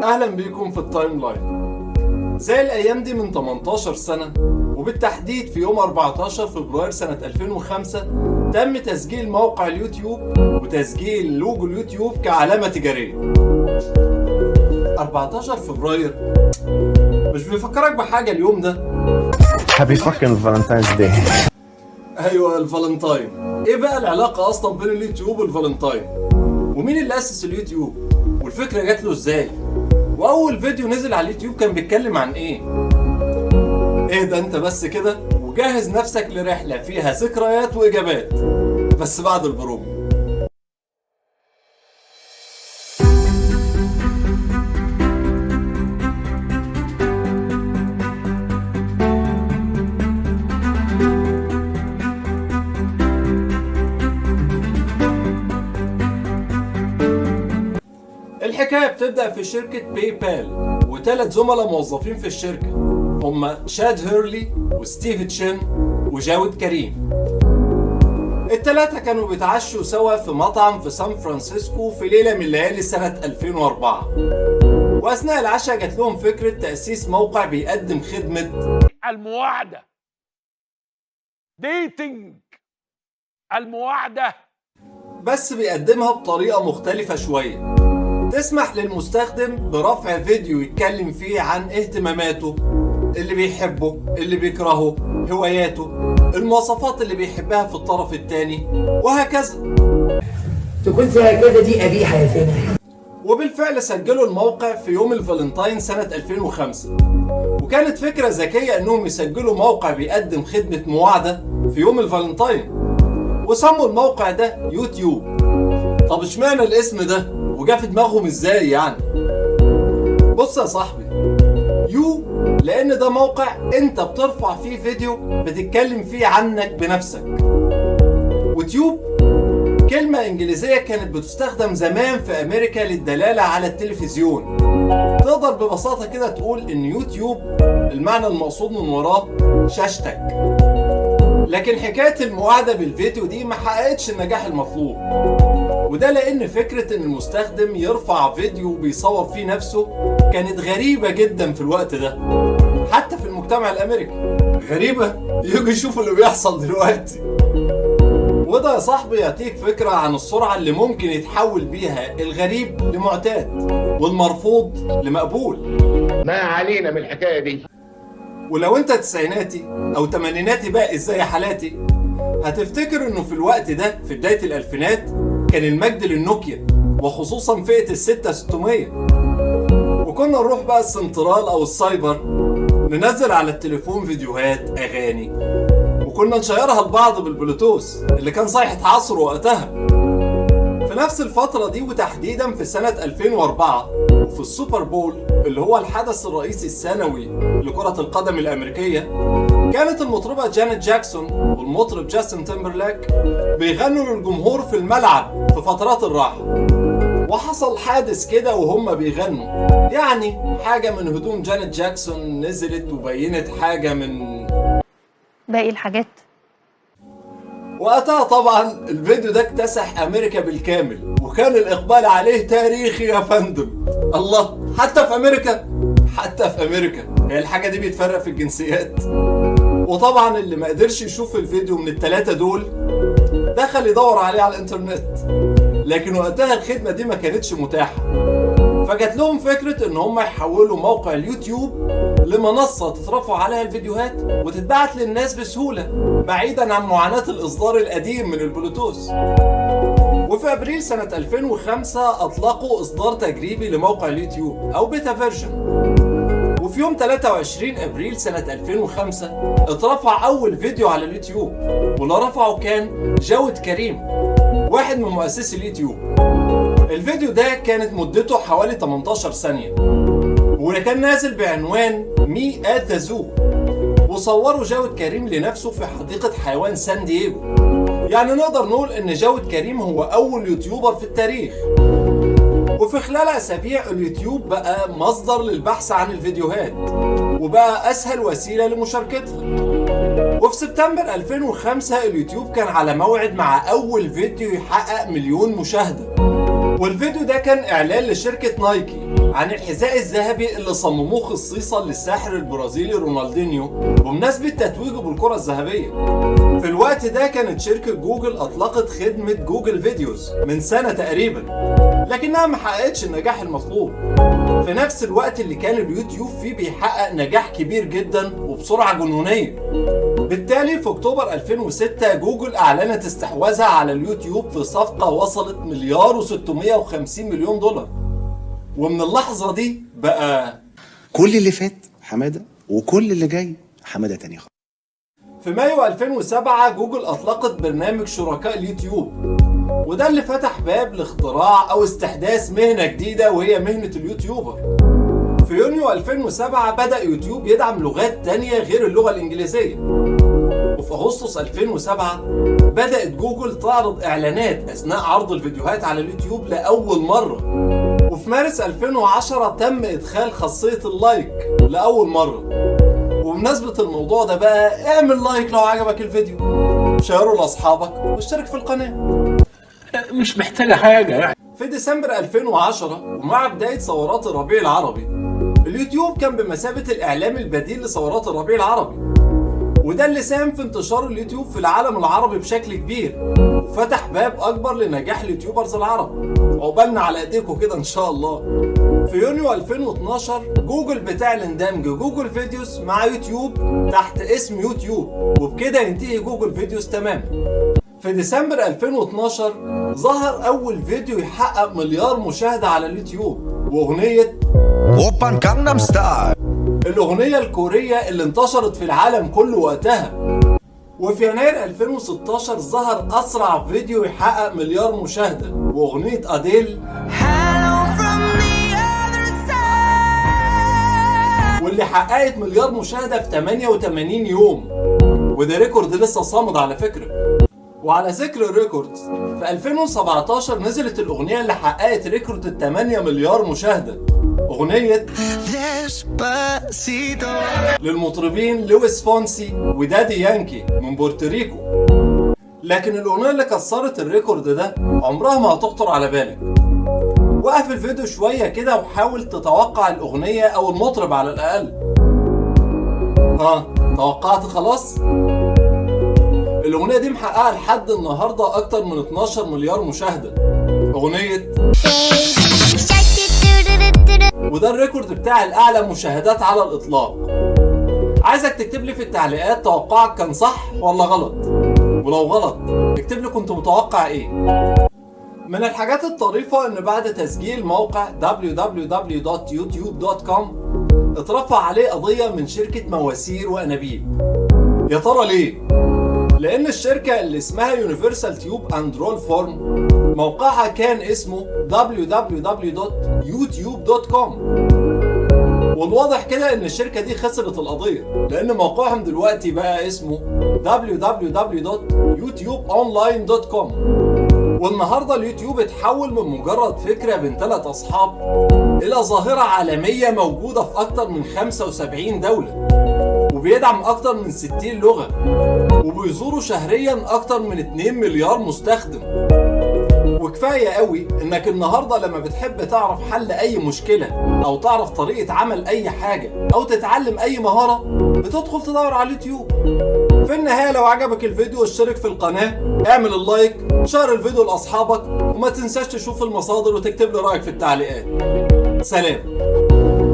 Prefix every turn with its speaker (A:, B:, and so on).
A: اهلا بيكم في التايم لاين. زي الايام دي من 18 سنة وبالتحديد في يوم 14 فبراير سنة 2005 تم تسجيل موقع اليوتيوب وتسجيل لوجو اليوتيوب كعلامة تجارية. 14 فبراير مش بيفكرك بحاجة اليوم ده؟
B: هابي فاكين فالنتاينز داي.
A: ايوه الفالنتاين. ايه بقى العلاقة اصلا بين اليوتيوب والفالنتاين؟ ومين اللي اسس اليوتيوب؟ والفكرة جات له ازاي؟ واول فيديو نزل على اليوتيوب كان بيتكلم عن ايه؟ اهدى انت بس كده وجهز نفسك لرحلة فيها ذكريات واجابات، بس بعد البرومو. الحكاية بتبدأ في شركة باي بال وثلاث زملاء موظفين في الشركة هما شاد هيرلي وستيف تشين وجاود كريم. الثلاثة كانوا بيتعشوا سوا في مطعم في سان فرانسيسكو في ليلة من ليالي سنة 2004، وأثناء العشاء جات لهم فكرة تأسيس موقع بيقدم خدمة
C: المواعدة، ديتنج المواعدة،
A: بس بيقدمها بطريقة مختلفة شوية، تسمح للمستخدم برفع فيديو يتكلم فيه عن اهتماماته، اللي بيحبه، اللي بيكرهه، هواياته، المواصفات اللي بيحبها في الطرف الثاني، وهكذا.
D: تكون فيها كده دي قبيحة يا سامح.
A: وبالفعل سجلوا الموقع في يوم الفالنتاين سنة 2005، وكانت فكرة ذكية انهم يسجلوا موقع بيقدم خدمة مواعدة في يوم الفالنتاين، وسموا الموقع ده يوتيوب. طب اشمعنى الاسم ده؟ وجا في دماغهم ازاي يعني؟ بص يا صاحبي، لان ده موقع انت بترفع فيه فيديو بتتكلم فيه عنك بنفسك، وتيوب كلمة انجليزية كانت بتستخدم زمان في امريكا للدلالة على التلفزيون. تقدر ببساطة كده تقول ان يوتيوب المعنى المقصود من وراه شاشتك. لكن حكاية المواعدة بالفيديو دي ما حققتش النجاح المطلوب، وده لان فكرة ان المستخدم يرفع فيديو بيصور فيه نفسه كانت غريبة جدا في الوقت ده، حتى في المجتمع الامريكي. غريبة يجوا يشوفوا اللي بيحصل دلوقتي. وده يا صاحبي يعطيك فكرة عن السرعة اللي ممكن يتحول بيها الغريب لمعتاد والمرفوض لمقبول.
C: ما علينا من الحكاية دي.
A: ولو انت تسعيناتي او تمانيناتي بقى زي حالاتي، هتفتكر انه في الوقت ده في بداية الالفينات كان المجد للنوكيا، وخصوصا فئة ال6600، وكنا نروح بقى السنترال او السايبر ننزل على التليفون فيديوهات اغاني، وكنا نشيرها لبعض بالبلوتوث اللي كان صيحة عصره وقتها. في نفس الفترة دي وتحديدا في سنة 2004 وفي السوبر بول اللي هو الحدث الرئيسي السنوي لكرة القدم الأمريكية، كانت المطربة جانيت جاكسون والمطرب جاستن تيمبرليك بيغنوا للجمهور في الملعب في فترات الراحة، وحصل حادث كده وهم بيغنوا، يعني حاجة من هدوم جانيت جاكسون نزلت وبينت حاجة من
E: باقي الحاجات.
A: وقتها طبعا الفيديو ده اكتسح امريكا بالكامل، وكان الاقبال عليه تاريخي يا فندم. الله، حتى في امريكا هي الحاجه دي بيتفرق في الجنسيات. وطبعا اللي ما قدرش يشوف الفيديو من الثلاثه دول دخل يدور عليه على الانترنت، لكن وقتها الخدمه دي ما كانتش متاحه، فجات لهم فكره ان هم يحولوا موقع اليوتيوب لمنصة تترفع عليها الفيديوهات وتتبعت للناس بسهولة بعيدا عن معاناة الإصدار القديم من البلوتوث. وفي أبريل سنة 2005 أطلقوا إصدار تجريبي لموقع اليوتيوب أو بيتا فيرجن. وفي يوم 23 أبريل سنة 2005 اترفع أول فيديو على اليوتيوب، واللي رفعه كان جاود كريم، واحد من مؤسسي اليوتيوب. الفيديو ده كانت مدته حوالي 18 ثانية، وكان نازل بعنوان مي ات ذا زو، وصوره جاود كريم لنفسه في حديقة حيوان سان دييغو. يعني نقدر نقول ان جاود كريم هو اول يوتيوبر في التاريخ. وفي خلال اسابيع اليوتيوب بقى مصدر للبحث عن الفيديوهات، وبقى اسهل وسيلة لمشاركتها. وفي سبتمبر 2005 اليوتيوب كان على موعد مع اول فيديو يحقق 1,000,000 مشاهدة، والفيديو ده كان اعلان لشركة نايكي عن الحذاء الذهبي اللي صمموه خصيصا للساحر البرازيلي رونالدينيو بمناسبة تتويجه بالكرة الذهبية. في الوقت ده كانت شركة جوجل اطلقت خدمة جوجل فيديوز من سنة تقريبا، لكنها ما حققتش النجاح المطلوب في نفس الوقت اللي كان اليوتيوب فيه بيحقق نجاح كبير جدا وبسرعة جنونية. بالتالي في اكتوبر 2006 جوجل اعلنت استحواذها على اليوتيوب في صفقة وصلت $1.650 مليون. ومن اللحظة دي بقى
F: كل اللي فات حمادة وكل اللي جاي حمادة تاني خالص.
A: في مايو 2007 جوجل اطلقت برنامج شركاء اليوتيوب، وده اللي فتح باب لاختراع او استحداث مهنة جديدة وهي مهنة اليوتيوبر. في يونيو 2007 بدأ يوتيوب يدعم لغات تانية غير اللغة الإنجليزية. وفي أغسطس 2007 بدأت جوجل تعرض إعلانات أثناء عرض الفيديوهات على اليوتيوب لأول مرة. وفي مارس 2010 تم إدخال خاصية اللايك لأول مرة. وبمناسبة الموضوع ده بقى اعمل لايك لو عجبك الفيديو، شيره لأصحابك واشترك في القناة.
C: مش محتاجة حاجة يعني.
A: في ديسمبر 2010 ومع بداية ثورات الربيع العربي، اليوتيوب كان بمثابة الإعلام البديل لثورات الربيع العربي، وده اللي ساهم في انتشار اليوتيوب في العالم العربي بشكل كبير وفتح باب أكبر لنجاح اليوتيوبرز العرب. عقبالنا على ايديكم كده إن شاء الله. في يونيو 2012 جوجل بتعلن دمج جوجل فيديوز مع يوتيوب تحت اسم يوتيوب، وبكده ينتهي جوجل فيديوز تماما. في ديسمبر 2012 ظهر أول فيديو يحقق 1,000,000,000 مشاهدة على اليوتيوب، وأغنية
G: 오빤 강남스타일.
A: الأغنية الكورية اللي انتشرت في العالم كله وقتها. وفي يناير 2016 ظهر أسرع فيديو يحقق 1,000,000,000 مشاهدة، وأغنية أديل واللي حققت 1,000,000,000 مشاهدة في 88 يوم، وده ريكورد لسه صامد على فكرة. وعلى ذكر الريكوردز، في 2017 نزلت الأغنية اللي حققت ريكورد 8 مليار مشاهدة، أغنية للمطربين لويس فونسي ودادي يانكي من بورتوريكو. لكن الأغنية اللي كسرت الريكورد ده عمرها ما هتخطر على بالك. وقف الفيديو شوية كده وحاول تتوقع الأغنية أو المطرب على الأقل. توقعت خلاص؟ الأغنية دي محققة لحد النهاردة أكتر من 12 مليار مشاهدة، أغنية وده الريكورد بتاع الأعلى مشاهدات على الإطلاق. عايزك تكتب لي في التعليقات توقعك كان صح ولا غلط، ولو غلط اكتب لي كنت متوقع إيه. من الحاجات الطريفة إن بعد تسجيل موقع www.youtube.com اترفع عليه قضية من شركة مواسير وأنابيب. يا ترى ليه؟ لأن الشركة اللي اسمها يونيفرسال تيوب اند رول فورم موقعها كان اسمه www.youtube.com، والواضح كده ان الشركة دي خسرت القضية لأن موقعهم دلوقتي بقى اسمه www.youtubeonline.com. والنهاردة اليوتيوب اتحول من مجرد فكرة بين 3 أصحاب إلى ظاهرة عالمية موجودة في أكتر من 75 دولة، وبيدعم أكتر من 60 لغة، وبيزوروا شهريا أكتر من 2 مليار مستخدم. وكفاية قوي إنك النهاردة لما بتحب تعرف حل أي مشكلة أو تعرف طريقة عمل أي حاجة أو تتعلم أي مهارة بتدخل تدور على اليوتيوب. في النهاية لو عجبك الفيديو اشترك في القناة، اعمل اللايك، شير الفيديو لأصحابك، وما تنساش تشوف المصادر وتكتب لي رأيك في التعليقات. سلام.